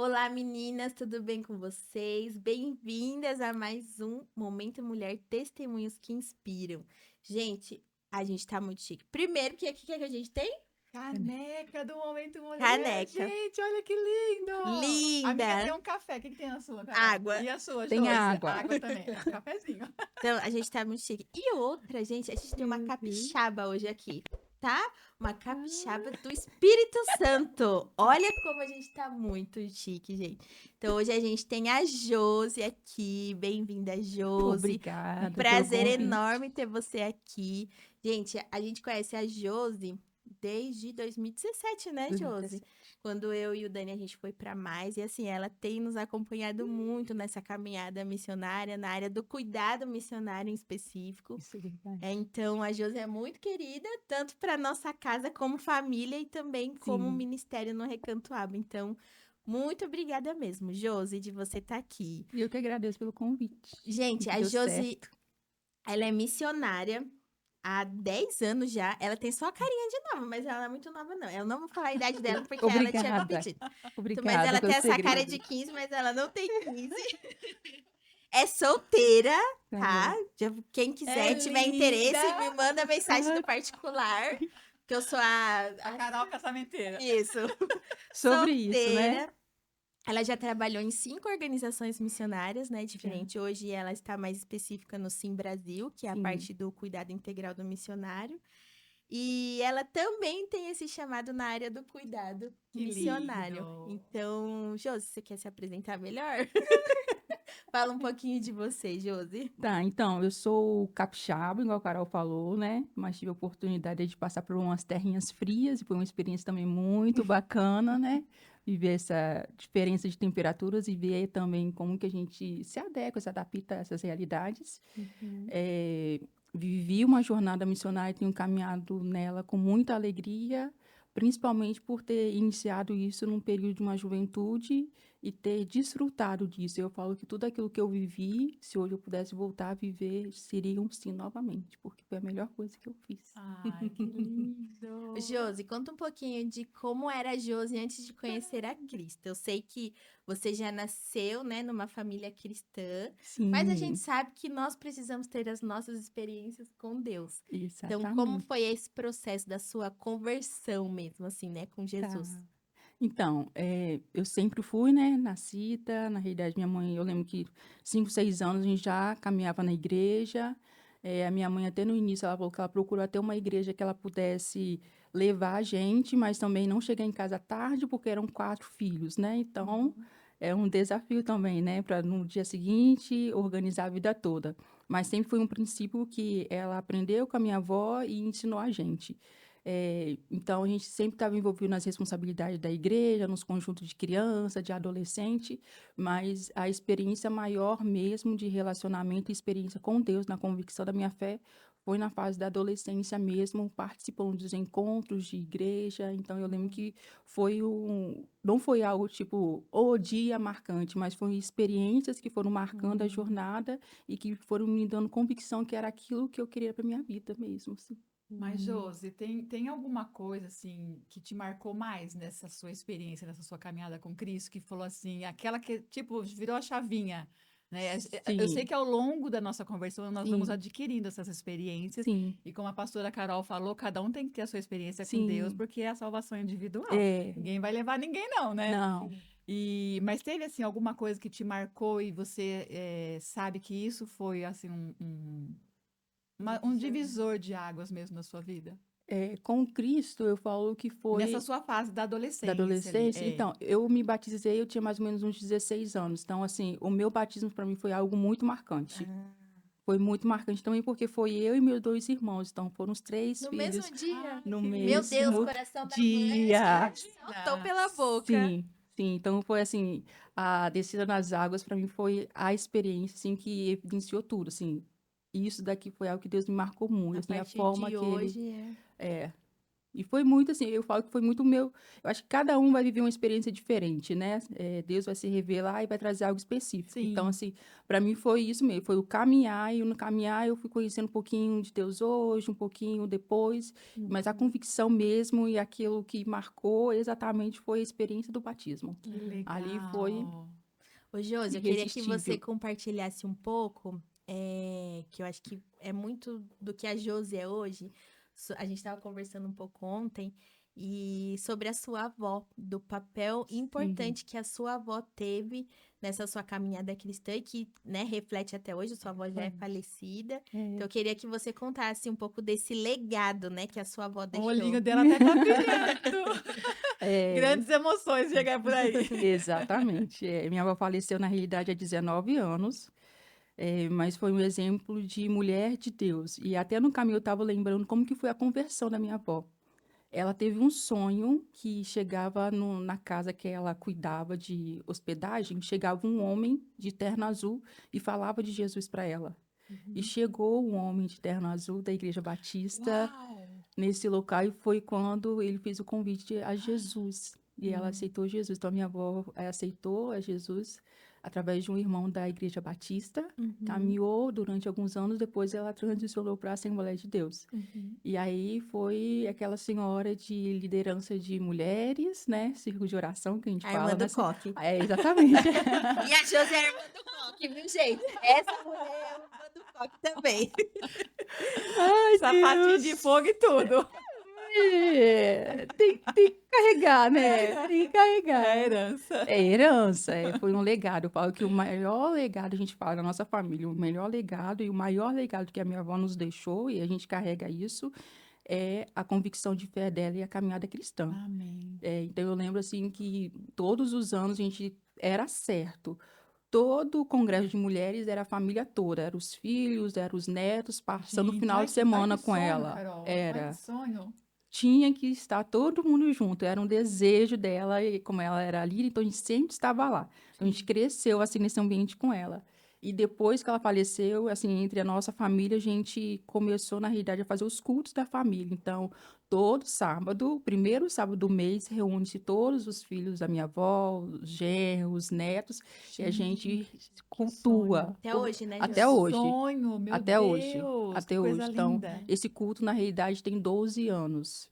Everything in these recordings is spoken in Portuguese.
Olá, meninas, tudo bem com vocês? Bem-vindas a mais um Momento Mulher Testemunhos que Inspiram. Gente, a gente tá muito chique. Primeiro, que a gente tem? Caneca do Momento Mulher. Caneca. Gente, olha que lindo! A minha tem Linda! um café. O que que tem na sua, Carol? Água. E a sua, Tem Josi? água. Água também. É um cafezinho. Então, a gente tá muito chique. E outra, gente, a gente tem uma Uhum. capixaba hoje aqui, tá? Uma capixaba Ah, do Espírito Santo. Olha como a gente tá muito chique, gente. Então, hoje a gente tem a Josi aqui. Bem-vinda, Josi. Um obrigada pelo prazer convite. enorme ter você aqui. Gente, a gente conhece a Josi desde 2017, né, Josi? 2017. Quando eu e o Dani a gente foi para mais e assim, ela tem nos acompanhado muito nessa caminhada missionária, na área do cuidado missionário em específico. Isso é verdade. Então, a Josi é muito querida, tanto para nossa casa como família e também como Sim. ministério no Recanto Aba. Então, muito obrigada mesmo, Josi, de você estar aqui. E eu que agradeço pelo convite. E Gente, que a deu Josi, certo. ela é missionária há 10 anos já. Ela tem só a carinha de nova, mas ela não é muito nova, não. Eu não vou falar a idade dela porque ela tinha me Obrigada. pedido. Mas Obrigada ela pelo tem essa cara segredo. de 15, mas ela não tem 15. É solteira, tá? Aham. Quem É quiser, tiver interesse, me linda! manda mensagem no Ah, particular, que eu sou A Carol casamenteira. Isso, sobre isso, né? solteira. Ela já trabalhou em 5 organizações missionárias, né, Já. diferente. Hoje ela está mais específica no Sim Brasil, que é a Sim. parte do cuidado integral do missionário. E ela também tem esse chamado na área do cuidado Que missionário. lindo! Então, Josi, você quer se apresentar melhor? Fala um pouquinho de você, Josi. Tá, então, eu sou capixaba, igual a Carol falou, né? Mas tive a oportunidade de passar por umas terrinhas frias e foi uma experiência também muito bacana, né? Viver essa diferença de temperaturas e ver também como que a gente se adequa, se adapta a essas realidades. Uhum. Eh, Vivi uma jornada missionária e tenho caminhado nela com muita alegria, principalmente por ter iniciado isso num período de uma juventude e ter desfrutado disso. Eu falo que tudo aquilo que eu vivi, se hoje eu pudesse voltar a viver, seria um sim novamente, porque foi a melhor coisa que eu fiz. Ai, que lindo! Josi, conta um pouquinho de como era a Josi antes de conhecer a Cristo. Eu sei que você já nasceu, né, numa família cristã, mas a gente Sim, sabe que nós precisamos ter as nossas experiências com Deus. Então, como foi exatamente. esse processo da sua conversão mesmo, assim, né, com Tá. Jesus? Então, eu sempre fui, né, nascida, na realidade, minha mãe, eu lembro que 5, 6 anos a gente já caminhava na igreja. A minha mãe, até no início, ela falou que ela procurou até uma igreja que ela pudesse levar a gente, mas também não chegar em casa tarde, porque eram 4 filhos, né? Então, Uhum. é um desafio também, né, para no dia seguinte organizar a vida toda. Mas sempre foi um princípio que ela aprendeu com a minha avó e ensinou a gente. Então, a gente sempre estava envolvido nas responsabilidades da igreja, nos conjuntos de criança, de adolescente, mas a experiência maior mesmo de relacionamento e experiência com Deus, na convicção da minha fé, foi na fase da adolescência mesmo, participando dos encontros de igreja. Então, eu lembro que não foi algo tipo o dia marcante, mas foram experiências que foram marcando a Uhum. jornada e que foram me dando convicção que era aquilo que eu queria para minha vida mesmo, assim. Mas, Uhum. Josi, tem alguma coisa, assim, que te marcou mais nessa sua experiência, nessa sua caminhada com Cristo, que falou assim, aquela que, tipo, virou a chavinha, né? Eu sei Sim, que ao longo da nossa conversa nós vamos sim, adquirindo essas experiências, sim, e como a pastora Carol falou, cada um tem que ter a sua experiência com Deus, sim. porque é a salvação individual. É, Ninguém vai levar ninguém, não, né? não. Mas teve, assim, alguma coisa que te marcou e você sabe que isso foi, assim, um divisor de águas mesmo na sua vida? Com Cristo, eu falo que Nessa foi sua fase da da adolescência ali, adolescência. Então, eu me batizei, eu tinha mais ou menos uns 16 anos. Então, assim, o meu batismo para mim foi algo muito marcante. Ah, Foi muito marcante também porque foi eu e meus 2 irmãos. Então, foram os 3 no mesmo filhos dia? Ai, no que Meu Deus, mesmo lindo! coração da mãe dia. saltou Imagina! pela boca. Sim, sim. Então, foi assim, a descida nas águas para mim foi a experiência, assim, que evidenciou tudo, assim. E isso daqui foi algo que Deus me marcou muito, A assim, a partir forma de que ele hoje é. é. E foi muito assim, eu falo que foi muito meu. Eu acho que cada um vai viver uma experiência diferente, né? Deus vai se revelar e vai trazer algo específico. Então, Sim. assim, para mim foi isso mesmo, foi o caminhar, e no caminhar eu fui conhecendo um pouquinho de Deus hoje, um pouquinho depois, mas a Uhum. convicção mesmo e aquilo que marcou exatamente foi a experiência do batismo. Que Ali foi legal. Ô, Josi, eu queria que você irresistível. compartilhasse um pouco, que eu acho que é muito do que a Josi é hoje. A gente estava conversando um pouco ontem, e sobre a sua avó, do papel Sim, importante que a sua avó teve nessa sua caminhada cristã e que, né, reflete até hoje. Sua avó já é exatamente. falecida. Então, É, eu queria que você contasse um pouco desse legado, né, que a sua avó O deixou. olhinho dela até tá brilhando. é, Grandes emoções chegar por aí. exatamente. Minha avó faleceu, na realidade, há 19 anos. Mas foi um exemplo de mulher de Deus. E até no caminho eu estava lembrando como que foi a conversão da minha avó. Ela teve um sonho que chegava na casa que ela cuidava de hospedagem, chegava um homem de terno azul e falava de Jesus para ela. E Uhum. chegou um homem de terno azul da Igreja Batista Uau! nesse local, e foi quando ele fez o convite a Jesus. E ela Hum. aceitou Jesus. Então, a minha avó aceitou a Jesus através de um irmão da Igreja Batista, Uhum. caminhou durante alguns anos, depois ela transicionou para a Assembleia de Deus. Uhum. E aí foi aquela senhora de liderança de mulheres, né? Círculo de oração, que a gente A irmã fala. do coque. Exatamente. E a Josi é a irmã do coque, viu, gente? Essa mulher é a irmã do coque também. Ai, Sapatinho de Deus! fogo e tudo. Tem que carregar, né? É, Tem que é a carregar. herança. É herança, foi um legado. Eu falo que o maior legado, a gente fala da nossa família, o melhor legado e o maior legado que a minha avó nos deixou, e a gente carrega isso, é a convicção de fé dela e a caminhada cristã. Amém. Então eu lembro assim que todos os anos a gente era certo. Todo o congresso de mulheres era a família toda, eram os filhos, eram os netos, passando o Gente, final de ai semana que com sonho, ela. Carol. Ai que Era. sonho. Tinha que estar todo mundo junto, era um desejo dela, e como ela era líder, então a gente sempre estava lá. Então a gente Sim. cresceu assim nesse ambiente com ela. E depois que ela faleceu, assim, entre a nossa família, a gente começou, na realidade, a fazer os cultos da família. Então, todo sábado, primeiro sábado do mês, reúne-se todos os filhos da minha avó, os genros, os netos, e a gente Gente, que sonho. cultua Até hoje, né, Que até Josi? hoje. sonho, meu Até hoje, Deus, que até coisa hoje. Então, linda. esse culto, na realidade, tem 12 anos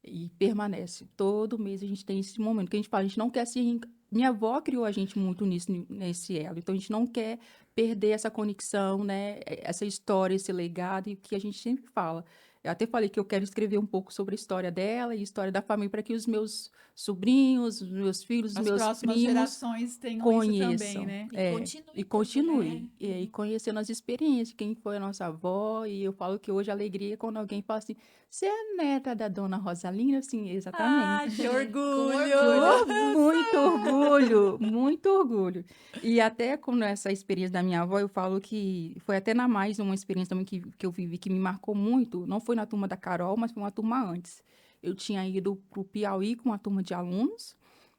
e permanece. Todo mês a gente tem esse momento que a gente fala, a gente não quer se... Minha avó criou a gente muito nisso, nesse elo, então a gente não quer perder essa conexão, né? Essa história, esse legado, e que a gente sempre fala. Eu até falei que eu quero escrever um pouco sobre a história dela e a história da família para que os meus sobrinhos, os meus filhos, os As meus próximas primos gerações tenham isso também, conheçam, né? E e continue também, né? continue, e conhecendo as experiências, quem foi a nossa avó, e eu falo que hoje a alegria é quando alguém fala assim, você é neta da dona Rosalina? Assim, Ah, exatamente. que Com orgulho! orgulho. Muito orgulho, muito orgulho. E até com essa experiência da minha avó, eu falo que foi até na mais uma experiência também que eu vivi, que me marcou muito, não foi na turma da Carol, mas foi uma turma antes. Eu tinha ido para o Piauí com uma turma de alunos,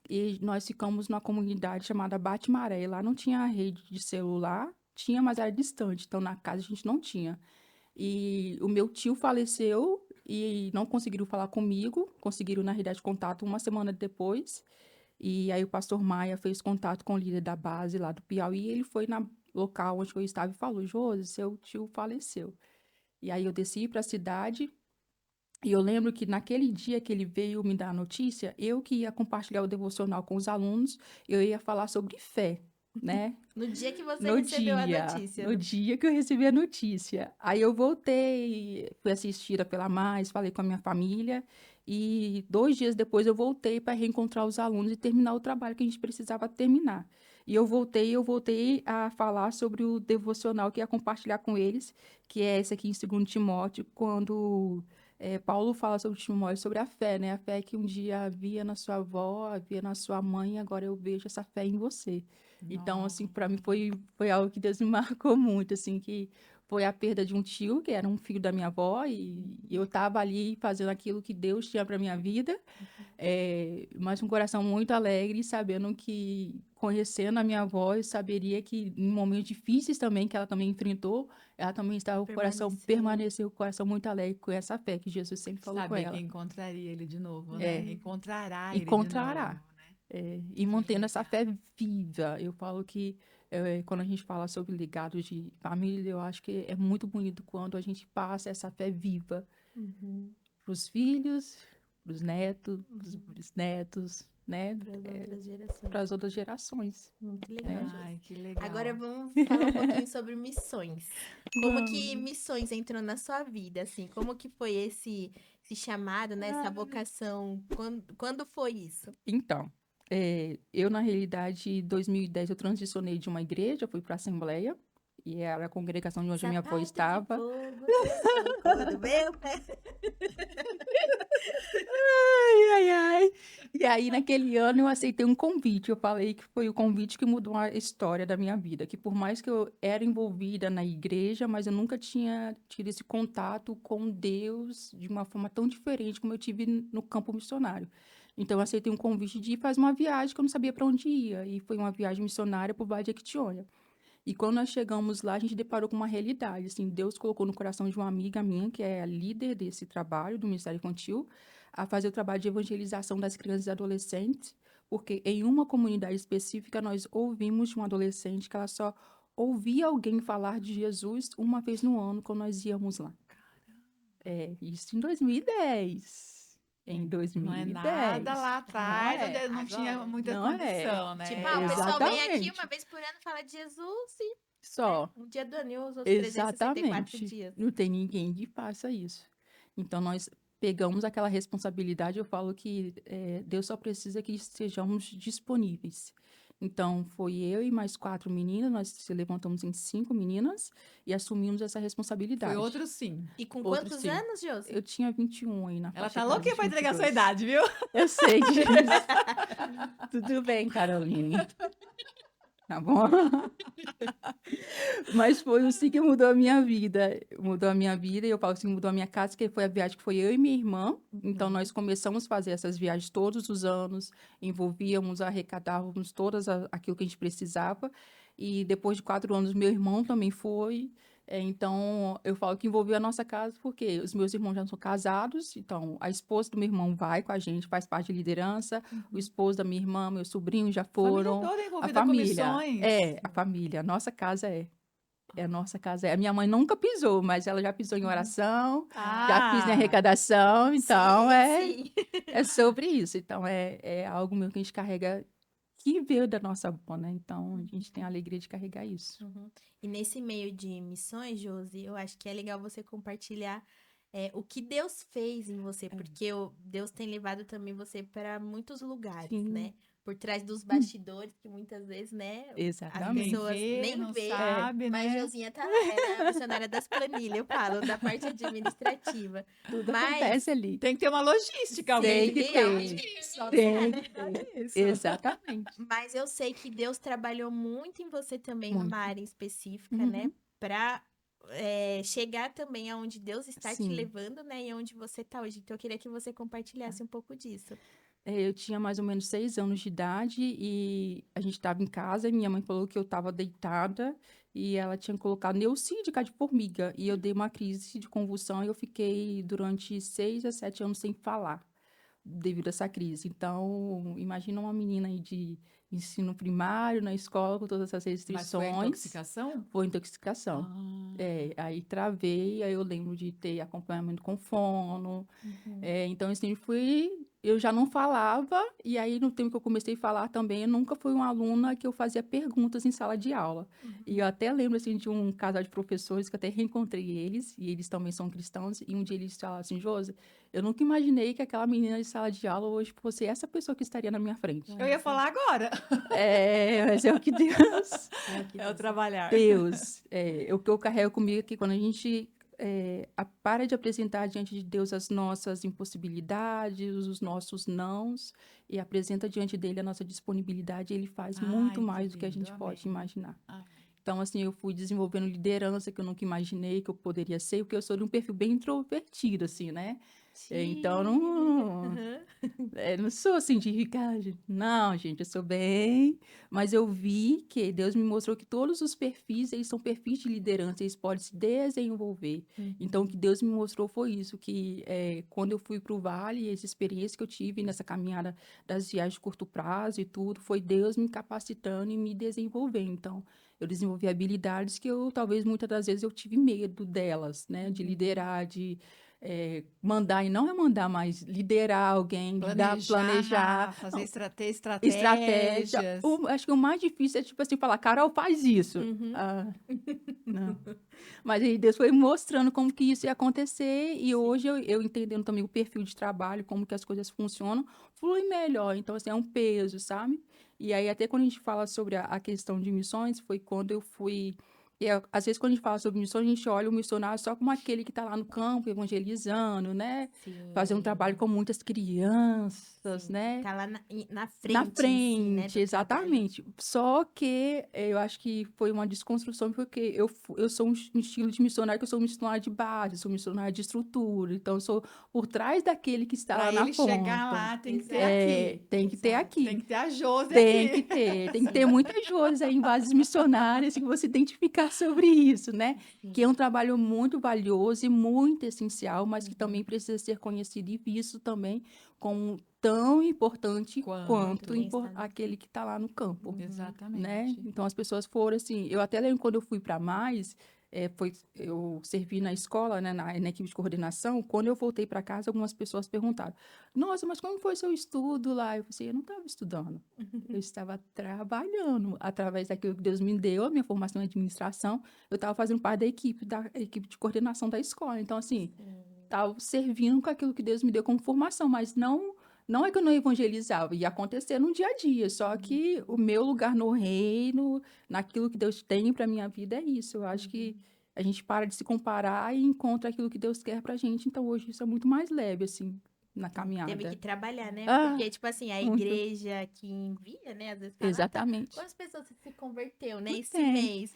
e nós ficamos numa comunidade chamada Bate-Maré. Lá não tinha rede de celular, tinha, mas era distante. Então, na casa a gente não tinha. E o meu tio faleceu e não conseguiram falar comigo. Conseguiram, na realidade, contato uma semana depois. E aí o pastor Maia fez contato com o líder da base lá do Piauí. E ele foi no local onde eu estava e falou, Josi, seu tio faleceu. E aí eu desci para a cidade, e eu lembro que naquele dia que ele veio me dar a notícia, eu que ia compartilhar o devocional com os alunos, eu ia falar sobre fé, né? No dia que você recebeu a notícia. No dia que eu recebi a notícia. Aí eu voltei, fui assistida pela Mais, falei com a minha família, e 2 dias depois eu voltei para reencontrar os alunos e terminar o trabalho que a gente precisava terminar. E eu voltei a falar sobre o devocional que ia compartilhar com eles, que é esse aqui em 2 Timóteo, quando Paulo fala sobre Timóteo, sobre a fé, né? A fé que um dia havia na sua avó, havia na sua mãe, agora eu vejo essa fé em você. Então, Nossa. assim, para mim foi algo que Deus me marcou muito, assim, que foi a perda de um tio, que era um filho da minha avó, e eu estava ali fazendo aquilo que Deus tinha para minha vida, Mas um coração muito alegre, sabendo que, conhecendo a minha avó, eu saberia que em momentos difíceis também, que ela também enfrentou, ela também estava com o coração, Permaneceu. permaneceu com o coração muito alegre com essa fé que Jesus sempre falou com Saber que ela. encontraria ele de novo, né? É, Encontrará ele de novo, encontrará. né? E Que mantendo essa legal. fé viva. Eu falo que quando a gente fala sobre legado de família, eu acho que é muito bonito quando a gente passa essa fé viva Uhum. para os filhos, para os netos, para os Uhum. bisnetos, né? Para as outras gerações. Para as outras gerações, Muito legal, né? Josi. Ai, que Agora legal. vamos falar um pouquinho sobre missões. Como que Vamos. missões entrou na sua vida, assim? Como que foi esse chamado, né? Essa vocação? Quando foi isso? Então, eu, na realidade, em 2010, eu transicionei de uma igreja, fui para a Assembleia, e era a congregação de onde a minha avó Sapato de estava. fogo, trocou do meu pé. Ai, ai, ai. E aí, naquele ano, eu aceitei um convite. Eu falei que foi o convite que mudou a história da minha vida. Que por mais que eu era envolvida na igreja, mas eu nunca tinha tido esse contato com Deus de uma forma tão diferente como eu tive no campo missionário. Então, eu aceitei um convite de ir fazer uma viagem que eu não sabia para onde ia. E foi uma viagem missionária para o Vale de Jequitinhonha. E quando nós chegamos lá, a gente deparou com uma realidade. Assim, Deus colocou no coração de uma amiga minha, que é a líder desse trabalho, do Ministério Infantil, a fazer o trabalho de evangelização das crianças e adolescentes, porque em uma comunidade específica nós ouvimos de um adolescente que ela só ouvia alguém falar de Jesus uma vez no ano quando nós íamos lá. Isso em 2010. Em Não é nada 2010. lá Não atrás, é. onde não tinha Agora. muita Não é. condição, né? Tipo, É o pessoal vem algo. aqui Exatamente. uma vez por ano falar de Jesus e, né, Só. um dia do ano e os outros 364 Exatamente. dias. Não tem ninguém que faça isso. Então, nós pegamos aquela responsabilidade. Eu falo que Deus só precisa que estejamos disponíveis. Então, foi eu e mais 4 meninas, nós se levantamos em 5 meninas e assumimos essa Foi responsabilidade. outro sim. E com Outro quantos sim. anos, Josi? Eu tinha 21 aí na Ela faixa tá etária louquinha de pra entregar a sua 22. idade, viu? Eu sei disso. Tudo bem, Caroline. Tá bom? Mas foi o sim que mudou a minha vida. Mudou a minha vida e eu falo assim, mudou a minha casa, que foi a viagem que foi eu e minha irmã. Então, nós começamos a fazer essas viagens todos os anos, envolvíamos, arrecadávamos aquilo que a gente precisava. E depois de 4 anos, meu irmão também foi. Então, eu falo que envolveu a nossa casa porque os meus irmãos já são casados. Então, a esposa do meu irmão vai com a gente, faz parte de liderança. O esposo da minha irmã, meu sobrinho já Família foram. toda A envolvida com família, missões. a família, a nossa casa é. A nossa casa é. A minha mãe nunca pisou, mas ela já pisou em oração, já fiz em Ah, arrecadação, então Sim, sim. é sobre isso. Então é algo meu que a gente carrega, que veio da nossa avó, né? Então a gente tem a alegria de carregar isso. Uhum. E nesse meio de missões, Josi, eu acho que é legal você compartilhar o que Deus fez em você, porque Deus tem levado também você para muitos lugares, Sim, né? Por trás dos bastidores, que muitas vezes, né, as ninguém exatamente. pessoas vê, nem não veem, sabe, mas né? Josinha tá lá, é a missionária das planilhas, eu falo, da parte administrativa. Tudo Mas acontece ali. Tem que ter uma logística, alguém Tem tem que que alguém ter, tem que só gerenciar, tem né? que ter. isso. Exatamente. Mas eu sei que Deus trabalhou muito em você também numa Muito. área específica, né? Uhum. Pra chegar também aonde Deus está te Sim. levando, né? E onde você tá hoje. Então eu queria que você compartilhasse um pouco disso. Eu tinha mais ou menos 6 anos de idade e a gente estava em casa e minha mãe falou que eu estava deitada e ela tinha colocado neucídica de formiga e eu dei uma crise de convulsão e eu fiquei durante 6 a 7 anos sem falar devido a essa crise. Então, imagina uma menina aí de ensino primário na escola com todas essas Mas foi a restrições. intoxicação? Foi intoxicação. Ah, Aí travei, aí eu lembro de ter acompanhamento com fono, Uhum. então, assim, eu já não falava, e aí no tempo que eu comecei a falar também, eu nunca fui uma aluna que eu fazia perguntas em sala de aula. E eu até lembro, assim, de um casal de professores que eu até reencontrei eles, e eles também são cristãos, e um dia eles falaram assim, Josi, eu nunca imaginei que aquela menina de sala de aula hoje fosse essa pessoa que estaria na minha frente. eu ia falar agora. Mas é o que Deus... É o trabalhar. Deus, o que eu carrego comigo é que quando a gente para de apresentar diante de Deus as nossas impossibilidades, os nossos nãos, e apresenta diante dele a nossa disponibilidade, ele faz muito Ai, que mais do que a lindo. gente pode Amém. imaginar. Amém. Então, assim, eu fui desenvolvendo liderança que eu nunca imaginei que eu poderia ser, porque eu sou de um perfil bem introvertido, assim, né? Então, não, Aham. não sou assim de ficar, não, gente, eu sou bem, mas eu vi que Deus me mostrou que todos os perfis, eles são perfis de liderança, eles podem se desenvolver. Então, o que Uhum. Deus me mostrou foi isso, que quando eu fui para o Vale, essa experiência que eu tive nessa caminhada das viagens de curto prazo e tudo, foi Deus me capacitando e me desenvolvendo. Então, eu desenvolvi habilidades que eu, talvez, muitas das vezes eu tive medo delas, né? De Uhum. liderar, de mandar, e não é mandar, mas liderar alguém, planejar, fazer não, estratégia. estratégias. Acho que o mais difícil é, tipo assim, falar, Carol, faz isso. Uhum. Ah, não. Mas aí Deus foi mostrando como que isso ia acontecer, e Sim. hoje eu entendendo também o perfil de trabalho, como que as coisas funcionam, flui melhor. Então, assim, é um peso, sabe? E aí, até quando a gente fala sobre a questão de missões, foi quando eu fui. Às vezes, quando a gente fala sobre missões, a gente olha o missionário só como aquele que está lá no campo, evangelizando, né? Fazer um trabalho Sim. com muitas crianças, Sim. Que né? tá lá na Na frente em si, né, frente, do trabalho. exatamente. Só que eu acho que foi uma desconstrução, porque eu sou um estilo de missionário, que eu sou missionário de base, eu sou missionário de estrutura. Então, eu sou por trás daquele que está Para lá na ele chegar ponta. lá, tem que ter Exato. aqui. Tem que ter Exato. aqui. Tem que ter a Josi Tem que aqui. ter. Tem que ter Sim. muitas coisas aí em bases missionárias que você identificar sobre isso, né? Que Sim. é um trabalho muito valioso e muito essencial, mas que também Uhum. precisa ser conhecido e visto também como tão importante Quanto quanto Quanto? quem está no aquele que está lá no campo, Uhum. né? Exatamente. Então as pessoas foram assim. Eu até lembro quando eu fui para Mais, eu servi na escola, né, na equipe de coordenação. Quando eu voltei para casa, algumas pessoas perguntaram: Nossa, mas como foi seu estudo lá? Eu falei assim, eu não estava estudando. Eu estava trabalhando através daquilo que Deus me deu, a minha formação em administração. Eu estava fazendo parte da equipe de coordenação da escola. Então, assim, Sim. estava servindo com aquilo que Deus me deu como formação, mas não é que eu não evangelizava, ia acontecer no dia a dia. Só que o meu lugar no reino, naquilo que Deus tem para minha vida, é isso. Eu acho que Uhum. a gente para de se comparar e encontra aquilo que Deus quer pra gente. Então, hoje isso é muito mais leve, assim, na Sim. Teve que caminhada. trabalhar, né? Ah, Porque, tipo assim, a muito. igreja que envia, né? Às vezes fala, ah, tá, Exatamente. quantas pessoas você se converteu, né? Não Esse tem. mês.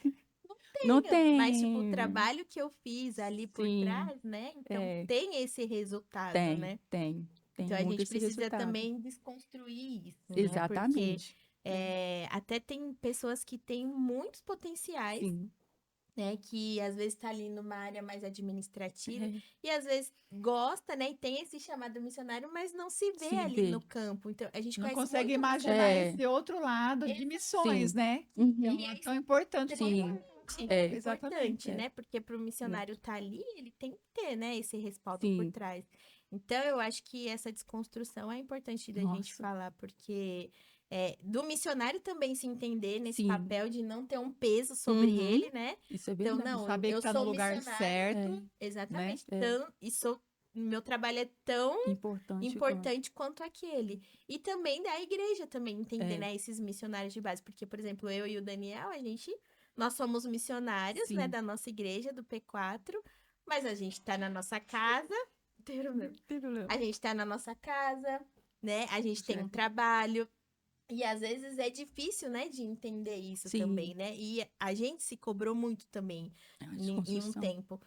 Não Mas, tipo, o tem. trabalho que eu fiz ali por Sim, trás, né? Então, é, tem esse resultado, tem, né? tem. Tem Então, a muito gente esse precisa resultado. também desconstruir isso, né? Porque Exatamente. até tem pessoas que têm muitos potenciais, Sim. né? Que às vezes tá ali numa área mais administrativa É, e às vezes gosta, né? E tem esse chamado missionário, mas não se vê se ali no vê. campo. Então, a gente Não conhece consegue muito imaginar missionário. É, esse outro lado de missões, sim. né? Que é Uhum. um lado tão importante quanto Sim. Extremamente É, importante, exatamente. é, né? Porque para o é. missionário estar ali, ele tem que ter, né, esse respaldo por Sim. trás. Então, eu acho que essa desconstrução é importante da gente Nossa. falar, porque do missionário também se entender nesse Sim. papel de não ter um peso sobre Uhum. ele, né? Isso é Então, De verdade. não, saber que eu está no sou lugar missionário, É, certo, né? exatamente, é meu trabalho é tão importante quanto. importante quanto aquele. E também da igreja também entender, É, né, esses missionários de base, porque, por exemplo, eu e o Daniel, nós somos missionários, né, sim. da nossa igreja, do P4, mas a gente tá na nossa casa, Não tem problema. a gente tá na nossa casa, né, a gente tem um Certo. trabalho, e às vezes é difícil, né, de entender isso também, Sim. né, e a gente se cobrou muito também É uma em um desconstrução. tempo.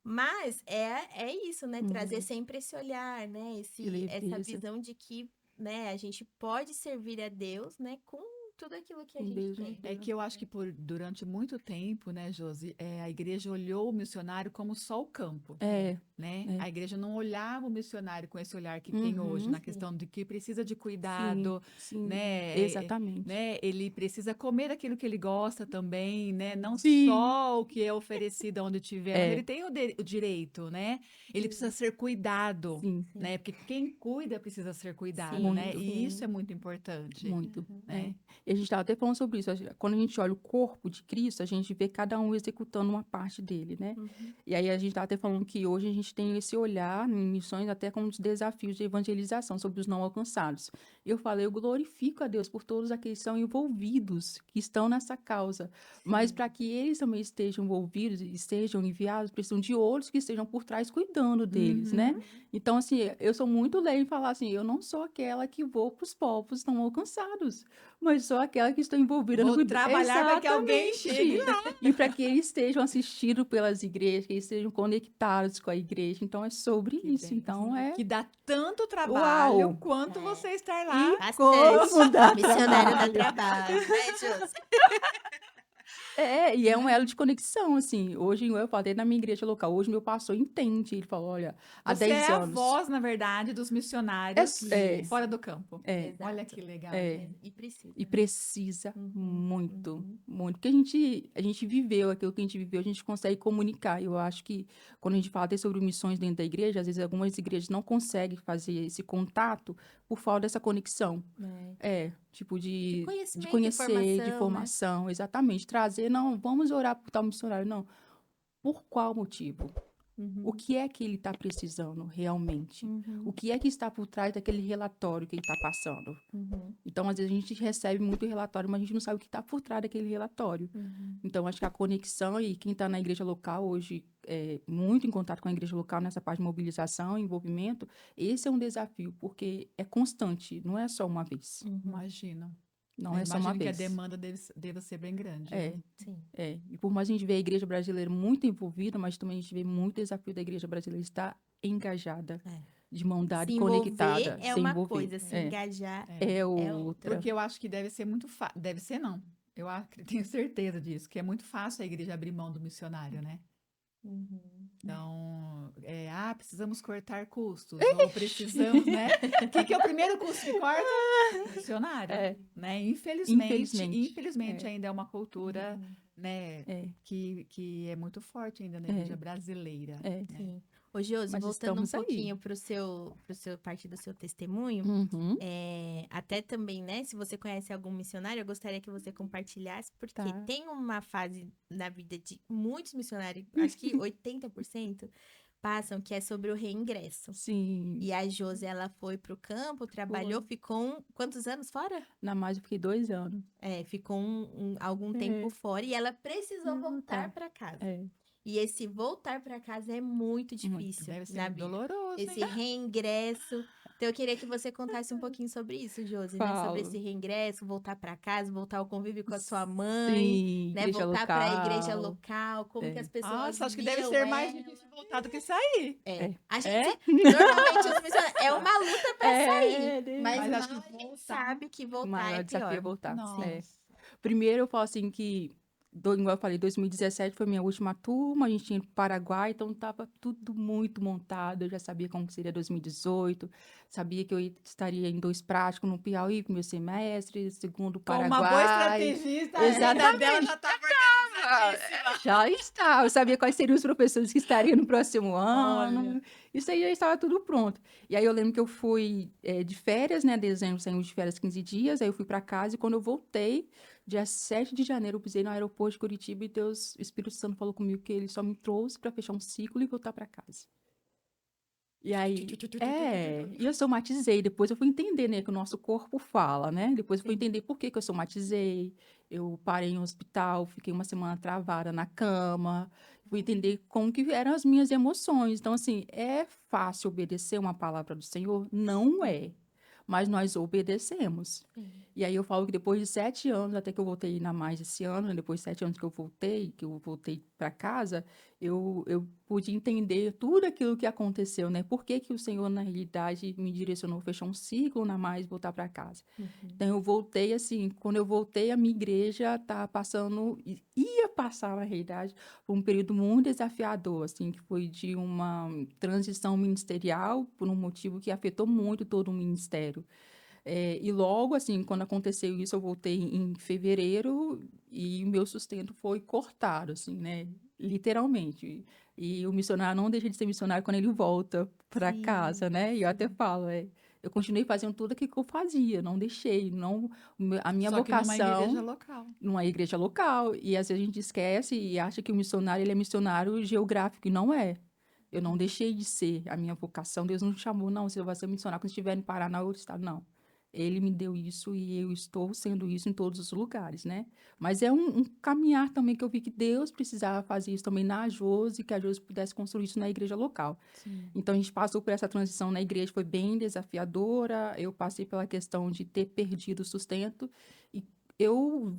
Mas é isso, né? Trazer Uhum. sempre esse olhar, né? De Essa leveza. visão de que, né, a gente pode servir a Deus, né, com tudo aquilo que a Com gente Deus nos tem. É deu. que eu acho que durante muito tempo, né, Josi, a igreja olhou o missionário como só o campo, É, É, né? é. A igreja não olhava o missionário com esse olhar que tem hoje, Uhum. na sim, questão de que precisa de Sim, cuidado, sim. né? Exatamente. Né? Ele precisa comer daquilo que ele gosta também, né? Não Sim. só o que é oferecido onde tiver, mas ele É, tem o direito, né? Ele precisa sim, ser cuidado, sim. sim, né? Porque quem cuida precisa ser cuidado, né? Muito. E isso é sim. muito importante, Muito, Uhum, é. né? E a gente estava até falando sobre isso. Quando a gente olha o corpo de Cristo, a gente vê cada um executando uma parte dele, né? uhum, E aí a gente estava até falando que hoje a gente tem esse olhar em missões até como os desafios de evangelização sobre os não alcançados. E eu falei, eu glorifico a Deus por todos aqueles que são envolvidos, que estão nessa causa. Mas sim. para que eles também estejam envolvidos e estejam enviados, precisam de outros que estejam por trás cuidando deles, né? Uhum, Então, assim, eu sou muito leve em falar assim, eu não sou aquela que vou para os povos não alcançados, mas sou aquela que estou envolvida no Vou cuidado. trabalhar para que alguém chegue Exatamente. lá. E para que eles estejam assistidos pelas igrejas, que eles estejam conectados com a igreja. igreja. Então, é sobre Que isso. bem. Então, Que dá tanto trabalho Uau! quanto É. você estar lá. Bastante. Como dá Missionário dá trabalho. trabalho, né, Josi? E é um Né? elo de conexão, assim. Hoje, eu falei na minha igreja local, hoje meu pastor entende. Ele falou, olha, há Você é 10 a anos. voz, na verdade, dos missionários É, Isso. fora do campo. é, Olha Exato. que legal, é. gente. E precisa, E né? precisa Uhum, muito, uhum. muito. Porque a gente viveu aquilo que a gente viveu, a gente consegue comunicar. Eu acho que quando a gente fala até sobre missões dentro da igreja, às vezes algumas igrejas não conseguem fazer esse contato por falta dessa conexão. Tipo De de conhecimento e conhecer, de formação, né? formação, exatamente. Trazer, não, vamos orar por tal missionário, não. Por qual motivo? O Uhum, que é que ele está precisando realmente? O uhum, que é que está por trás daquele relatório que ele está passando? uhum, Então, às vezes, a gente recebe muito relatório, mas a gente não sabe o que está por trás daquele relatório. uhum. Então, acho que a conexão e quem está na igreja local hoje, muito em contato com a igreja local nessa parte de mobilização, envolvimento, esse é um desafio, porque é constante, não é só uma vez. Uhum. Imagino. Não Eu é só uma imagino que a vez. demanda deva ser bem grande, É, né? Sim. E por mais a gente vê a igreja brasileira muito envolvida, mas também a gente vê muito desafio da igreja brasileira estar engajada, É. de mão dada Se e envolver conectada, é se uma envolver. coisa, se engajar É. É é outra. outra. Porque eu acho que deve ser muito fácil. Deve ser, não. Tenho certeza disso, que é muito fácil a igreja abrir mão do missionário, né? Uhum. Então, precisamos cortar custos, ou precisamos, né? O que é o primeiro custo que corta? Missionário, É, né? infelizmente. Infelizmente ainda é uma cultura, Uhum. né, É, que é muito forte ainda na igreja é, brasileira, é. né? Sim. Ô, Josi, Mas voltando um estamos aí. pouquinho pro seu parte do seu testemunho, Uhum, até também, né? Se você conhece algum missionário, eu gostaria que você compartilhasse, porque tá. tem uma fase na vida de muitos missionários, acho que 80% passam, que é sobre o reingresso. Sim. E a Josi, ela foi pro campo, trabalhou, Foi. ficou quantos anos fora? Na mais eu fiquei 2 anos. Ficou algum tempo É, fora e ela precisou voltar tá. para casa. É, E esse voltar para casa é muito muito. difícil Deve ser na muito Bíblia. doloroso, hein? Esse reingresso. Então, eu queria que você contasse um pouquinho sobre isso, Josi, né? Sobre esse Falo. reingresso, voltar para casa, voltar ao convívio com a sua mãe, Sim, né? igreja Voltar para a igreja local. local, como que É, as pessoas Nossa, acho que deve viam ser mais ela. difícil voltar do que sair. É. é. A É? gente, normalmente, os missionários, é uma luta para sair, mas Mas mal acho que a gente voltar. sabe que O voltar é maior desafio é pior. voltar. Sim. Nossa. Primeiro, eu falo assim que, igual eu falei, 2017 foi minha última turma, a gente tinha ido para o Paraguai, então estava tudo muito montado. Eu já sabia como que seria 2018, sabia que eu estaria em 2 práticos no Piauí, primeiro semestre, segundo Com uma boa Paraguai. estrategista, a agenda dela já estava organizadíssima. Já está, eu sabia quais seriam os professores que estariam no próximo Olha. ano. Isso aí já estava tudo pronto. E aí eu lembro que eu fui de férias, né? Dezembro, saímos de férias 15 dias. Aí eu fui para casa e quando eu voltei, dia 7 de janeiro, eu pisei no aeroporto de Curitiba e Deus, o Espírito Santo falou comigo que ele só me trouxe para fechar um ciclo e voltar para casa. E aí, e eu somatizei. Depois eu fui entender, né, que o nosso corpo fala, né? Depois eu fui Sim. entender por que que eu somatizei. Eu parei em um hospital, fiquei uma semana travada na cama. Fui entender como que eram as minhas emoções. Então, assim, é fácil obedecer uma palavra do Senhor? Não é. Mas nós obedecemos. Sim. E aí eu falo que depois de 7 anos, até que eu voltei na mais esse ano, né, depois de 7 anos que eu voltei para casa, eu pude entender tudo aquilo que aconteceu, né? Por que que o Senhor, na realidade, me direcionou a fechar um ciclo na mais e voltar para casa. Uhum. Então, eu voltei assim, quando eu voltei, a minha igreja tá passando, ia passar, na realidade, por um período muito desafiador, assim, que foi de uma transição ministerial, por um motivo que afetou muito todo o ministério. E logo, assim, quando aconteceu isso, eu voltei em fevereiro e o meu sustento foi cortado, assim, né? Literalmente. E o missionário não deixa de ser missionário quando ele volta para Sim, casa, né? E eu até sim. falo, eu continuei fazendo tudo aquilo que eu fazia, não deixei, não, a minha Só que numa igreja vocação local. numa igreja local. E às vezes a gente esquece e acha que o missionário, ele é missionário geográfico, e não é. Eu não deixei de ser a minha vocação. Deus não me chamou, não, você vai ser missionário quando estiver em Paraná ou outro estado, não. Ele me deu isso e eu estou sendo isso em todos os lugares, né? Mas é um caminhar também que eu vi que Deus precisava fazer isso também na Josi, que a Josi pudesse construir isso na igreja local. Sim. Então, a gente passou por essa transição na igreja, foi bem desafiadora. Eu passei pela questão de ter perdido o sustento e eu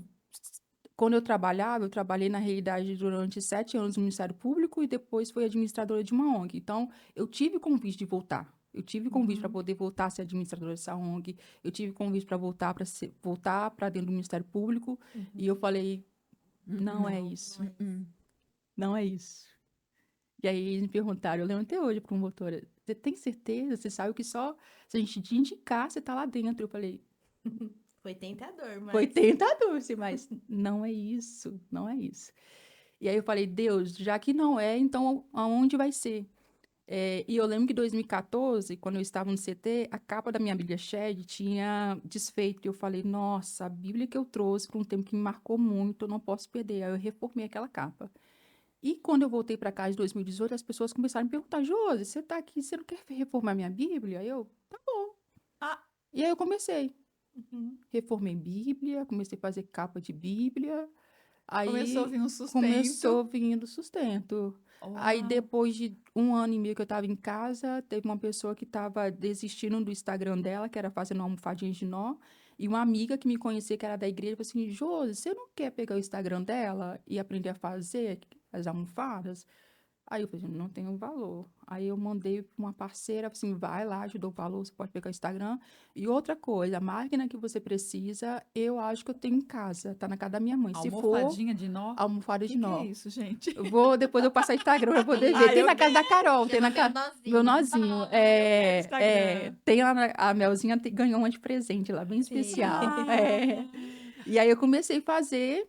quando eu trabalhei na realidade durante 7 anos no Ministério Público e depois fui administradora de uma ONG. Então, eu tive convite de voltar. Eu tive convite para Uhum. poder voltar a ser administradora dessa ONG. Eu tive convite para voltar para dentro do Ministério Público. E eu falei, não é Não, isso. não é isso. Não é isso. E aí eles me perguntaram, eu lembro até hoje, promotora, você tem certeza? Você sabe que só se a gente te indicar, você tá lá dentro. Eu falei, Foi tentador, foi mas... tentador, sim, mas não é isso, não é isso. E aí eu falei, Deus, já que não é, então aonde vai ser? E eu lembro que em 2014, quando eu estava no CT, a capa da minha Bíblia Shed tinha desfeito. E eu falei, nossa, a Bíblia que eu trouxe para um tempo que me marcou muito, eu não posso perder. Aí eu reformei aquela capa. E quando eu voltei para casa em 2018, as pessoas começaram a me perguntar, Josi, você tá aqui, você não quer reformar minha Bíblia? Aí eu, tá bom. Ah, E aí eu comecei. Uhum. Reformei Bíblia, comecei a fazer capa de Bíblia. começou a Aí vir um sustento. começou vindo sustento. Aí Uau. depois de 1 ano e meio que eu estava em casa, teve uma pessoa que estava desistindo do Instagram dela, que era fazendo almofadinhas de nó. E uma amiga que me conhecia, que era da igreja, falou assim, Josi, você não quer pegar o Instagram dela e aprender a fazer as almofadas? Aí eu falei, não tenho valor. Aí eu mandei para uma parceira, assim, vai lá, ajudou o valor, você pode pegar o Instagram. E outra coisa, a máquina que você precisa, eu acho que eu tenho em casa, tá na casa da minha mãe. Se for, Almofadinha de nó? O almofada de que é nó. isso, gente? Depois eu passar Instagram pra poder ver. Ah, Tem eu na casa da Carol, tem Chama na meu casa... Meu nozinho. nozinho. Ah, eu quero Instagram. Tem lá a Melzinha ganhou uma de presente lá, bem Sim. especial. Ah, E aí eu comecei a fazer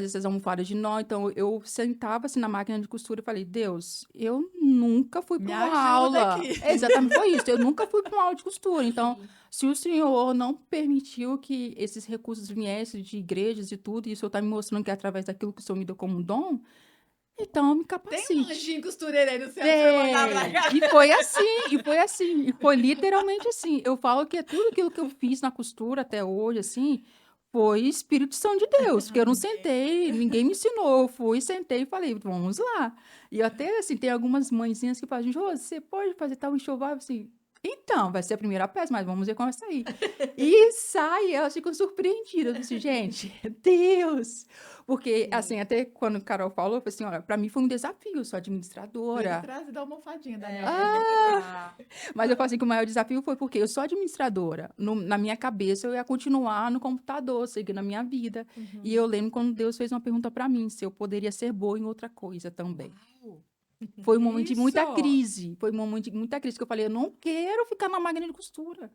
essas almofadas de nó, então eu sentava assim na máquina de costura e falei, Deus, eu nunca fui me para uma ajuda aula. aqui. Exatamente, foi isso. Eu nunca fui para uma aula de costura. Então, Sim. se o Senhor não permitiu que esses recursos viessem de igrejas e tudo, e o Senhor está me mostrando que é através daquilo que o Senhor me deu como um dom, então me Tem um capacite. anjinho costureiro aí no céu pra você mandar pra Tem. cá. E foi literalmente assim. Eu falo que tudo aquilo que eu fiz na costura até hoje, assim, foi Espírito Santo de Deus, porque eu não Amém. sentei, ninguém me ensinou, eu fui, sentei e falei, vamos lá. E até, assim, tem algumas mãezinhas que falam, Jô, você pode fazer tal enxoval? Assim, então, vai ser a primeira peça, mas vamos ver como vai sair. E sai, elas ficam surpreendidas, eu assim, gente, Deus! Porque, Sim. assim, até quando a Carol falou, eu falei assim, olha, para mim foi um desafio, eu sou Por ele administradora. traz da almofadinha, Daniel. Ah, mas eu falo assim que o maior desafio foi porque eu sou administradora. Na minha cabeça, eu ia continuar no computador, seguindo a minha vida. E Uhum. eu lembro quando Deus fez uma pergunta para mim, se eu poderia ser boa em outra coisa também. Uau, Foi um que momento de isso? muita crise. Foi um momento de muita crise que eu falei, eu não quero ficar na máquina de costura.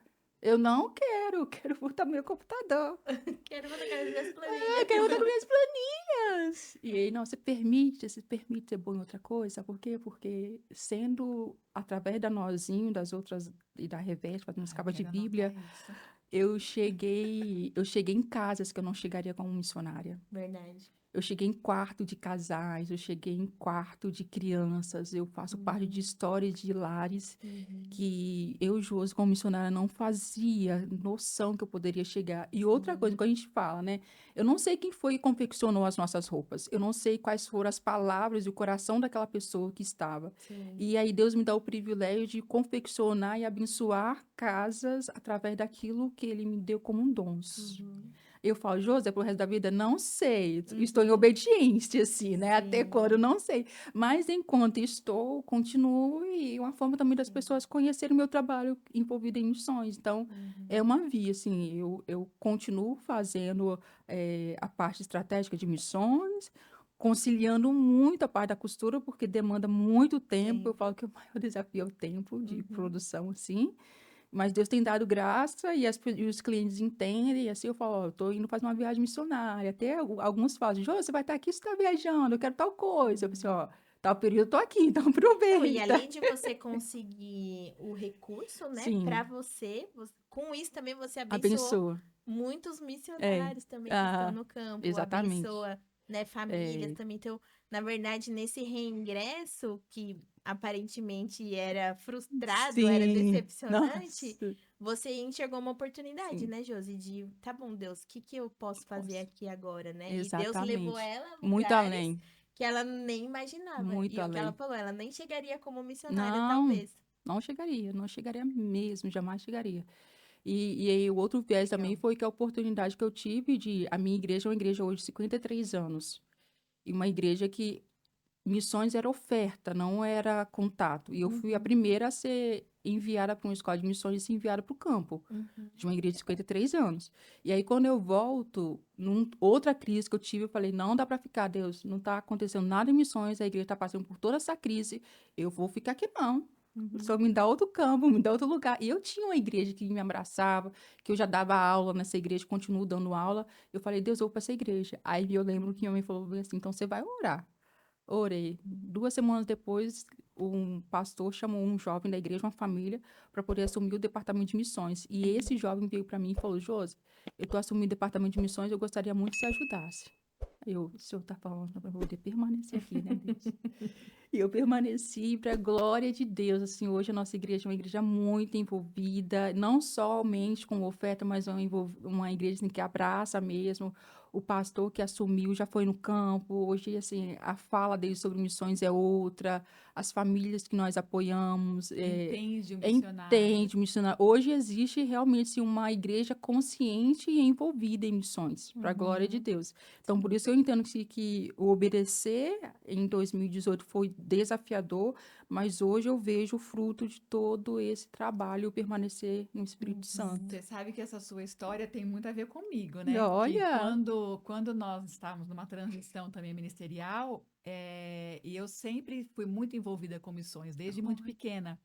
Eu não quero, eu quero voltar meu computador. Quero botar aquelas minhas Eu planilhas. quero voltar com minhas planilhas. E aí, não, você permite ser bom em outra coisa, sabe por quê? Porque sendo através da Nozinho, das outras, e da Reveste, fazendo as Ai, capas de quero anotar Bíblia, isso. eu cheguei em casas que eu não chegaria como missionária. Verdade. Eu cheguei em quarto de casais, eu cheguei em quarto de crianças, eu faço parte de histórias de lares Uhum. que eu, Josi, como missionária, não fazia noção que eu poderia chegar. E outra coisa que a gente fala, né? Eu não sei quem foi que confeccionou as nossas roupas. Eu não sei quais foram as palavras e o coração daquela pessoa que estava. Sim. E aí Deus me dá o privilégio de confeccionar e abençoar casas através daquilo que Ele me deu como um dom. Uhum. Eu falo, José, pro resto da vida, não sei. Estou em Uhum. obediência, assim, né? Até Sim. quando, não sei. Mas enquanto estou, continuo. E é uma forma também das pessoas conhecerem o meu trabalho envolvido em missões. Então, é Uhum. uma via, assim. Eu continuo fazendo a parte estratégica de missões, conciliando muito a parte da costura, porque demanda muito tempo. Eu Sim. falo que o maior desafio é o tempo de Uhum. produção, assim. Mas Deus tem dado graça e os clientes entendem. E assim eu falo, ó, eu tô indo fazer uma viagem missionária. Até alguns falam, Jô, você vai estar aqui, você está viajando, eu quero tal coisa. Eu falei assim, ó, tal período eu tô aqui, então Não, e aproveita. além de você conseguir o recurso, né, Sim, para você, com isso também você abençoou abençoa. muitos É, missionários também que estão ah, no campo, exatamente. abençoa, né, famílias É, também. Então, na verdade, nesse reingresso que aparentemente era frustrado, era sim, decepcionante, nossa, você enxergou uma oportunidade, sim, né, Josi, de, tá bom, Deus, o que que eu posso fazer posso. aqui agora, né? E Deus levou Exatamente. ela a Muito lugares além, que ela nem imaginava. muito E é o que ela além. falou, ela nem chegaria como missionária, Não, talvez. não chegaria mesmo, jamais chegaria. E aí o outro viés também Legal. foi que a oportunidade que eu tive a minha igreja é uma igreja hoje de 53 anos. E uma igreja que missões era oferta, não era contato. E eu fui a Uhum, primeira a ser enviada para uma escola de missões e ser enviada para o campo, uhum. de uma igreja de 53 anos. E aí, quando eu volto, outra crise que eu tive, eu falei, não dá para ficar, Deus, não está acontecendo nada em missões, a igreja está passando por toda essa crise, eu vou ficar aqui não. Só Uhum. me dá outro campo, me dá outro lugar. E eu tinha uma igreja que me abraçava, que eu já dava aula nessa igreja, continuo dando aula. Eu falei, Deus, eu vou para essa igreja. Aí eu lembro que minha mãe falou bem assim, então você vai orar. Orei. 2 semanas depois, um pastor chamou um jovem da igreja, uma família, para poder assumir o departamento de missões. E esse jovem veio para mim e falou: Josi, eu estou assumindo o departamento de missões, eu gostaria muito que você ajudasse. O senhor está falando para poder permanecer aqui, né, Deus? E eu permaneci para a glória de Deus. Assim, hoje a nossa igreja é uma igreja muito envolvida, não somente com oferta, mas uma igreja assim, que abraça mesmo. O pastor que assumiu já foi no campo. Hoje, assim, a fala dele sobre missões é outra. As famílias que nós apoiamos, Entende o missionário. entende missionário. Hoje existe realmente assim, uma igreja consciente e envolvida em missões, para a glória de Uhum. Deus. Então, por isso eu entendo que o obedecer em 2018 foi desafiador, mas hoje eu vejo o fruto de todo esse trabalho, permanecer no Espírito Uhum. Santo. Você sabe que essa sua história tem muito a ver comigo, né? Que Olha! quando nós estávamos numa transição também ministerial, e eu sempre fui muito envolvida com missões, desde muito pequena.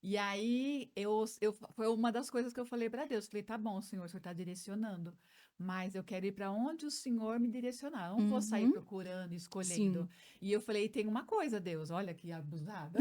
E aí, foi uma das coisas que eu falei para Deus. Falei, tá bom, Senhor, o Senhor está direcionando, mas eu quero ir para onde o Senhor me direcionar. Eu não vou sair Uhum, procurando, escolhendo. sim. E eu falei, tem uma coisa, Deus, olha que abusada.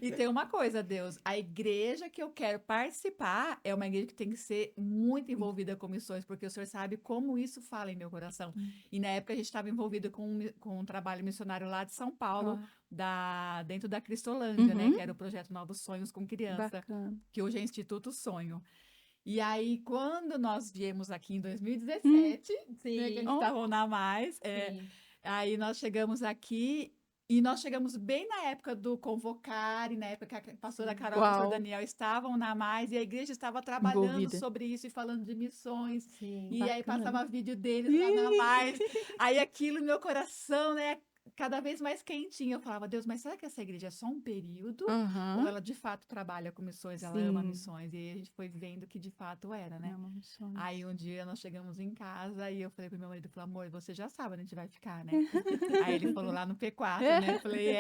E tem uma coisa, Deus, a igreja que eu quero participar é uma igreja que tem que ser muito envolvida com missões, porque o Senhor sabe como isso fala em meu coração. E na época a gente estava envolvido com um trabalho missionário lá de São Paulo, Ó, dentro da Cristolândia, né? Que uhum, era o projeto Novos Sonhos com Criança, bacana. que hoje é Instituto Sonho. E aí, quando nós viemos aqui em Hum, 2017, né, que a gente ó, estava na Mais, Sim. aí nós chegamos aqui e nós chegamos bem na época do convocar, e na época que a pastora Sim. Carol e o pastor uau, Daniel estavam na Mais, e a igreja estava trabalhando envolvida. sobre isso e falando de missões, Sim. e aí Bacana. passava vídeo deles lá na Mais, aí aquilo no meu coração, né, cada vez mais quentinho, eu falava, Deus, mas será que essa igreja é só um período? Ou Aham, ela de fato trabalha com missões, ela ama sim. missões, e aí a gente foi vendo que de fato era, né? Ama missões. Aí um dia nós chegamos em casa e eu falei pro meu marido, falei, amor, você já sabe onde a gente vai ficar, né? Aí ele falou lá no P4, né? Eu falei,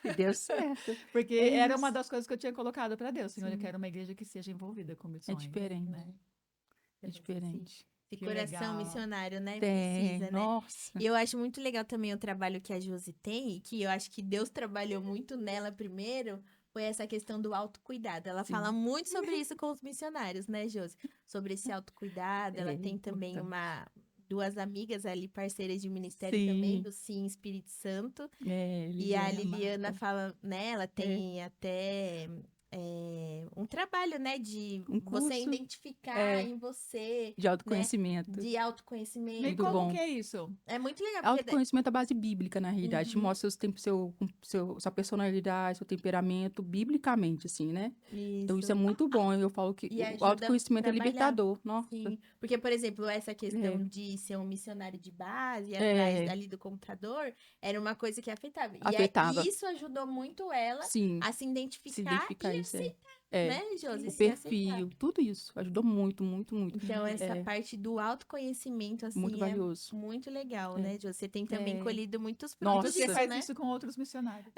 E deu certo. porque É era uma isso. das coisas que eu tinha colocado para Deus, Senhor, eu Sim. quero uma igreja que seja envolvida com É missões, diferente. né? É Esse, diferente. esse Que coração legal. missionário, né? Tem. Precisa, né? Nossa. E eu acho muito legal também o trabalho que a Josi tem, e que eu acho que Deus trabalhou muito nela primeiro, foi essa questão do autocuidado. Ela fala Sim. muito sobre isso com os missionários, né, Josi? Sobre esse autocuidado. Ela É tem também importante. duas amigas ali, parceiras de ministério também, Sim. do Sim Espírito Santo. É, E a Liliana e a Liliana Marta. fala, né? Ela É. tem até um trabalho, né? De Um você curso identificar é, em você, de né? autoconhecimento. De E Muito autoconhecimento. como que bom. é isso? É muito legal, porque. Autoconhecimento é a base bíblica, na realidade. Te Uhum, mostra sua personalidade, seu temperamento, biblicamente, assim, né? Então, isso é isso. muito bom. Eu falo que E o ajuda a autoconhecimento é trabalhar. libertador. Nossa. Sim. Porque, por exemplo, essa É. questão de ser um missionário de base, ir atrás É, ali do computador, era uma coisa que afetava. E afetava. isso ajudou muito ela Sim, a se se identificar identificar e isso. É, né, Josi, o se aceitar. perfil, tudo isso. Ajudou muito, muito, muito. Então, essa É, parte do autoconhecimento, muito assim, é valioso. muito legal, É. né, Josi? Você tem também É. colhido muitos E frutos você Nossa. disso, faz né? isso com outros missionários.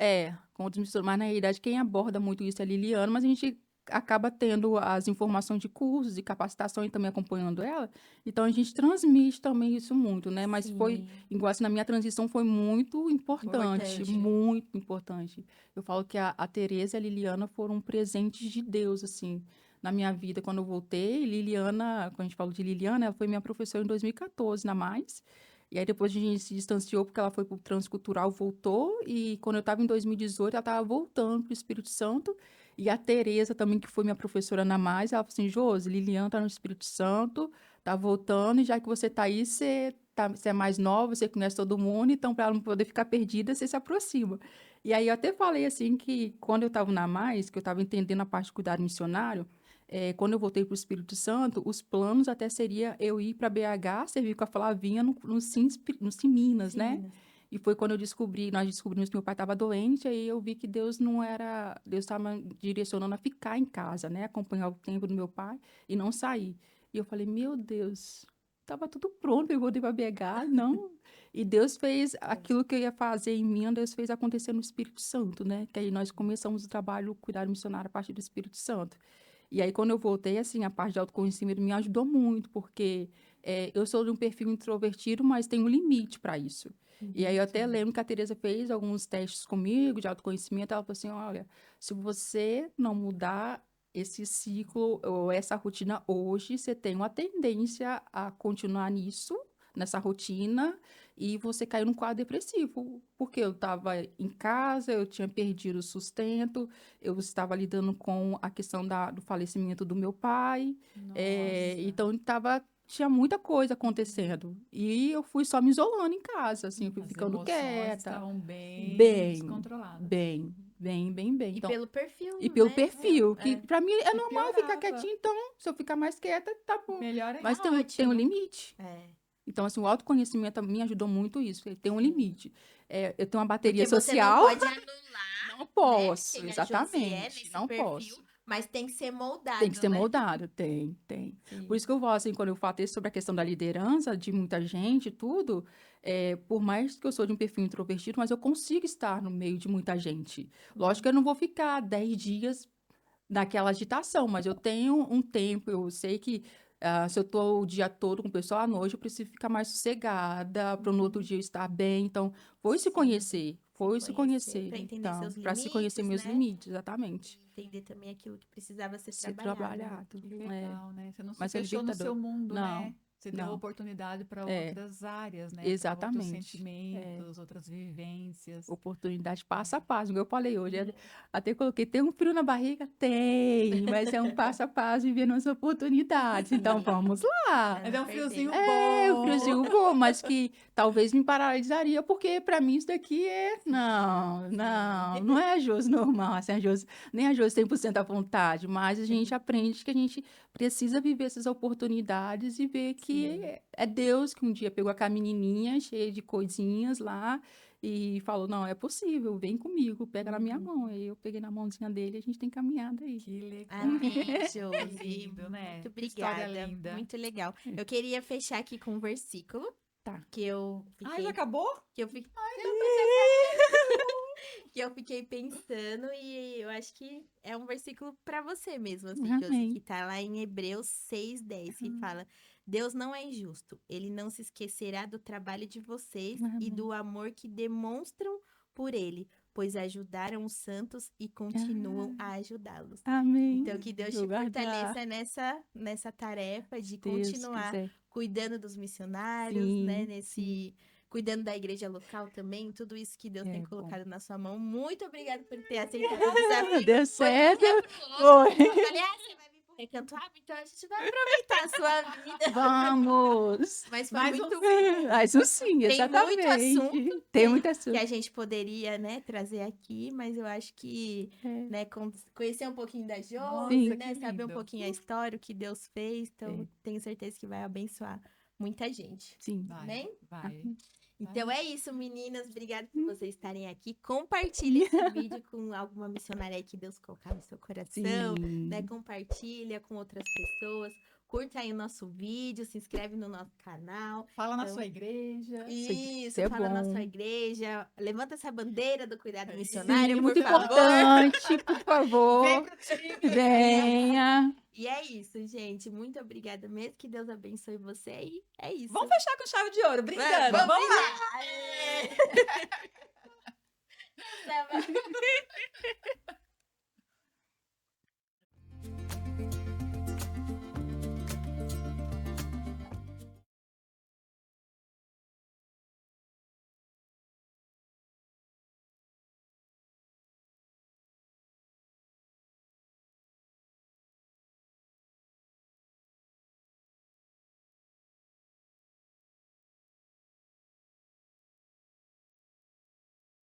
Com outros missionários, mas na realidade quem aborda muito isso é a Liliana, mas a gente acaba tendo as informações de cursos e capacitação e também acompanhando ela, então a gente transmite também isso muito, né? Mas foi, Sim, igual assim, na minha transição foi muito importante, importante. muito importante. Eu falo que a Tereza e a Liliana foram presentes de Deus, assim, na minha vida. Quando eu voltei, Liliana, quando a gente fala de Liliana, ela foi minha professora em 2014 na Mais. E aí depois a gente se distanciou porque ela foi pro transcultural, voltou. E quando eu estava em 2018, ela estava voltando pro Espírito Santo. E a Tereza também, que foi minha professora na Mais, ela falou assim, Josi, Liliana tá no Espírito Santo, tá voltando. E já que você tá aí, você é mais nova, você conhece todo mundo. Então, para ela não poder ficar perdida, você se aproxima. E aí eu até falei assim que quando eu estava na Mais, que eu estava entendendo a parte de cuidado missionário, quando eu voltei para o Espírito Santo, os planos até seria eu ir para BH, servir com a Flavinha no Sim Minas, Sim, né? Minas. E foi quando nós descobrimos que meu pai estava doente, aí eu vi que Deus estava me direcionando a ficar em casa, né? Acompanhar o tempo do meu pai e não sair. E eu falei, meu Deus, estava tudo pronto, eu voltei para BH, não. E Deus fez aquilo que eu ia fazer em mim, Deus fez acontecer no Espírito Santo, né? Que aí nós começamos o trabalho, o cuidado missionário a partir do Espírito Santo. E aí, quando eu voltei, assim, a parte de autoconhecimento me ajudou muito, porque eu sou de um perfil introvertido, mas tem um limite para isso. E aí, eu até Sim. lembro que a Teresa fez alguns testes comigo de autoconhecimento. Ela falou assim: olha, se você não mudar esse ciclo ou essa rotina hoje, você tem uma tendência a continuar nessa rotina, e você caiu num quadro depressivo. Porque eu estava em casa, eu tinha perdido o sustento, eu estava lidando com a questão do falecimento do meu pai, Nossa. então tinha muita coisa acontecendo. E eu fui só me isolando em casa, assim, eu fui As ficando emoções quieta, estavam bem bem, descontroladas. bem, bem, bem, bem. E Então, pelo perfil, e pelo né? perfil, que para mim é E normal eu ficar piorava. quietinha, então se eu ficar mais quieta, tá bom. Melhor Mas ainda. tem um Ótimo. limite. É, Então, assim, o autoconhecimento me ajudou muito isso, ele tem um sim. limite. Eu tenho uma bateria Porque você não social, pode anular, não né, posso, quem a Josi é exatamente, nesse não perfil, posso. mas tem que ser Tem que moldado, ser né? moldado, tem. Por Sim. isso que eu falo assim, quando eu falei sobre a questão da liderança, de muita gente e tudo, por mais que eu sou de um perfil introvertido, mas eu consigo estar no meio de muita gente. Lógico que eu não vou ficar 10 dias naquela agitação, mas eu tenho um tempo, eu sei que se eu estou o dia todo com o pessoal, à noite eu preciso ficar mais sossegada, para no outro dia eu estar bem. Então, foi se Sim. conhecer, Para entender Então, seus para se conhecer limites, meus né? limites, exatamente. E entender também aquilo que precisava ser Ser trabalhado, né? trabalhado, Que legal, né? Você não se mas é fechou no seu libertador. mundo, Não, né? Você deu não, oportunidade para é, outras áreas, né? Para outros exatamente. sentimentos, outras vivências. Oportunidade passo a passo, como eu falei hoje. É. Até coloquei, tem um frio na barriga? Tem, mas é um passo a passo vivendo as oportunidades. Então Sim. vamos lá. Pra Mas não é um perder. friozinho O bom. friozinho bom, mas que talvez me paralisaria, porque para mim isso daqui não, Sim. não é a Josi normal, assim, nem a Josi 100% à vontade, mas a gente aprende que a gente precisa viver essas oportunidades e ver que Sim. é Deus que um dia pegou aquela menininha cheia de coisinhas lá e falou, não, é possível, vem comigo, pega na minha Uhum. mão. Aí eu peguei na mãozinha dele e a gente tem caminhado aí. Que legal. Amém, Que Josi. lindo, né? Muito Que história obrigada. linda. Muito legal. Eu queria fechar aqui com um versículo Tá. que eu Ai, já fiquei, acabou? que eu fiquei, que eu fiquei pensando e eu acho que é um versículo para você mesmo, assim, Josi, que Amém. tá lá em Hebreus 6:10, que fala: Deus não é injusto, ele não se esquecerá do trabalho de vocês e Amém. do amor que demonstram por ele, pois ajudaram os santos e continuam a ajudá-los. Amém. Então, que Deus Vou te guardar, fortaleça nessa tarefa de se Deus continuar quiser. cuidando dos missionários, né? Sim, sim. Cuidando da igreja local também, tudo isso que Deus tem Bom. colocado na sua mão. Muito obrigada por ter aceitado o desafio. Deu Foi de um certo? dia pro outro. Foi. Eu falei, você vai vir pro Recanto Rápido, então a gente vai aproveitar a sua vida. Vamos. Mas foi Mais muito um bom. Mas sim, Tem muito assunto exatamente. Tem muito que assunto. a gente poderia, né, trazer aqui, mas eu acho que, É, né, conhecer um pouquinho da Josi, Nossa, né, que saber um lindo. pouquinho a história, o que Deus fez, então É. tenho certeza que vai abençoar muita gente. sim. Vai, Amém? vai. Então é isso, meninas. Obrigada por vocês estarem aqui. Compartilhe esse vídeo com alguma missionária aí que Deus colocar no seu coração, né? Sim. Compartilha com outras pessoas. Curta aí o nosso vídeo, se inscreve no nosso canal. Fala na Então, sua igreja. isso, é fala na sua bom. igreja. Levanta essa bandeira do cuidado Sim, missionário, Sim, por muito favor. importante, por Vem favor. pro time. Venha. E é isso, gente. Muito obrigada mesmo. Que Deus abençoe você. E é isso. Vamos fechar com chave de ouro, brincando. Vamos Vamos lá. lá. É.